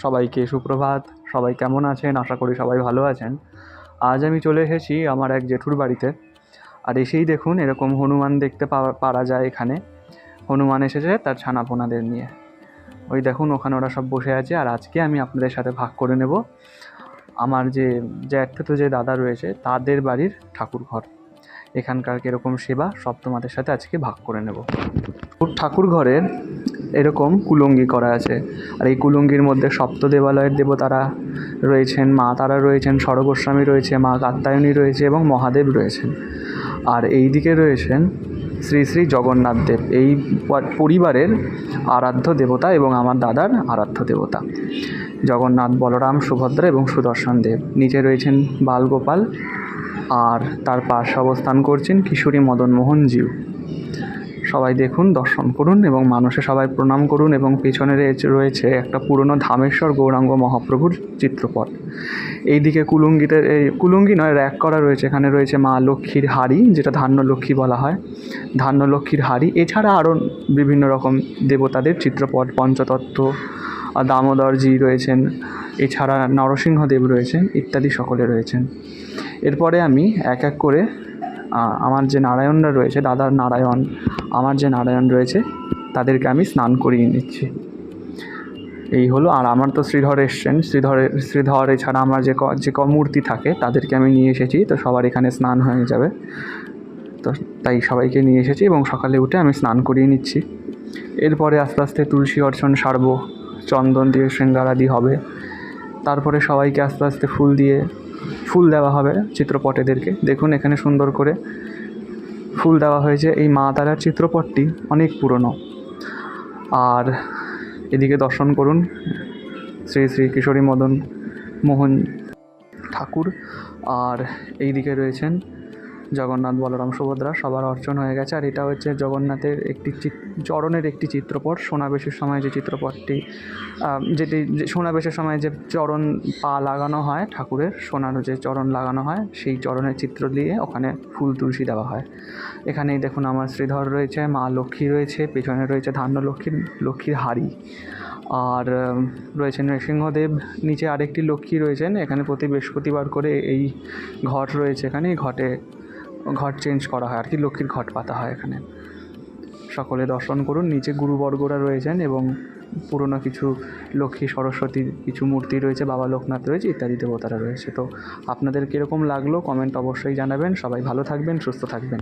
সবাইকে সুপ্রভাত। সবাই কেমন আছেন? আশা করি সবাই ভালো আছেন। আজ আমি চলে এসেছি আমার এক জেঠুর বাড়িতে। আর এসেই দেখুন এরকম হনুমান দেখতে পারা যায় এখানে। হনুমান এসেছে তার ছানাপোনাদের নিয়ে। ওই দেখুন ওখানে ওরা সব বসে আছে। আর আজকে আমি আপনাদের সাথে ভাগ করে নেব আমার যে জ্যাঠতো যে দাদা রয়েছে তাদের বাড়ির ঠাকুর ঘর। এখানকার কীরকম সেবা সব তোমাদের সাথে আজকে ভাগ করে নেব। ঠাকুর ঘরের এরকম কুলঙ্গি করা আছে। আর এই কুলঙ্গির মধ্যে সপ্ত দেবালয়ের দেবতারা রয়েছেন, মা তারা রয়েছেন, স্বরগোস্বামী রয়েছে, মা কাত্যায়নী রয়েছে এবং মহাদেব রয়েছেন। আর এই দিকে রয়েছেন শ্রী শ্রী জগন্নাথ দেব, এই পরিবারের আরাধ্য দেবতা এবং আমার দাদার আরাধ্য দেবতা। জগন্নাথ, বলরাম, সুভদ্রা এবং সুদর্শন দেব। নিচে রয়েছেন বালগোপাল, আর তার পাশে অবস্থান করছেন কিশোরী মদন মোহন জিউ। সবাই দেখুন, দর্শন করুন এবং মানুষে সবাই প্রণাম করুন। এবং পেছনে রয়েছে একটা পুরনো ধামেশ্বর গৌরাঙ্গ মহাপ্রভুর চিত্রপট। এইদিকে কুলুঙ্গি নয়, র্যাক করা রয়েছে। এখানে রয়েছে মা লক্ষ্মীর হাড়ি, যেটা ধান্য লক্ষ্মী বলা হয়, ধান্য লক্ষ্মীর হাড়ি। এছাড়া আরও বিভিন্ন রকম দেবতাদের চিত্রপট, পঞ্চতত্ত্ব, দামোদরজি রয়েছেন, এছাড়া নরসিংহদেব রয়েছেন ইত্যাদি সকলে রয়েছেন। এরপরে আমি এক এক করে আমার যে নারায়ণরা রয়েছে, দাদার নারায়ণ, আমার যে নারায়ণ রয়েছে তাদেরকে আমি স্নান করিয়ে নিচ্ছি। এই হলো। আর আমার তো শ্রীধর এসছেন, শ্রীধর এছাড়া আমার যে মূর্তি থাকে তাদেরকে আমি নিয়ে এসেছি। তো সবার এখানে স্নান হয়ে যাবে, তো তাই সবাইকে নিয়ে এসেছি এবং সকালে উঠে আমি স্নান করিয়ে নিচ্ছি। এরপরে আস্তে আস্তে তুলসী অর্চন সারবো, চন্দন দিয়ে শৃঙ্গারাদি হবে। তারপরে সবাইকে আস্তে আস্তে ফুল দেওয়া হবে চিত্রপটেদেরকে। দেখুন এখানে সুন্দর করে ফুল দেওয়া হয়েছে। এই মা তারার চিত্রপটটি অনেক পুরনো। আর এদিকে দর্শন করুন শ্রী শ্রী কিশোরী মদন মোহন ঠাকুর। আর এই দিকে রয়েছেন জগন্নাথ, বলরাম, সুভদ্রা। সবার অর্চন হয়ে গেছে। আর এটা হচ্ছে জগন্নাথের একটি চরণের একটি চিত্রপট। সোনাবেশের সময় যে চিত্রপটটি, যেটি সোনাবেশের সময় যে চরণ পা লাগানো হয় ঠাকুরের, সোনার যে চরণ লাগানো হয়, সেই চরণের চিত্র দিয়ে ওখানে ফুল তুলসী দেওয়া হয়। এখানেই দেখুন আমার শ্রীধর রয়েছে, মা লক্ষ্মী রয়েছে, পেছনে রয়েছে ধান্য লক্ষ্মীর হাড়ি। আর রয়েছেন নৃসিংহদেব, নিচে আরেকটি লক্ষ্মী রয়েছেন। এখানে প্রতি বৃহস্পতিবার করে এই ঘট রয়েছে, এখানে ঘট চেঞ্জ করা হয় আর কি, লক্ষ্মীর ঘট পাতা হয় এখানে। সকলে দর্শন করুন। নিচে গুরুবর্গরা রয়েছেন এবং পুরনো কিছু লক্ষ্মী সরস্বতীর কিছু মূর্তি রয়েছে, বাবা লোকনাথ রয়েছে, ইত্যাদি দেবতারা রয়েছে। তো আপনাদের কীরকম লাগলো কমেন্ট অবশ্যই জানাবেন। সবাই ভালো থাকবেন, সুস্থ থাকবেন।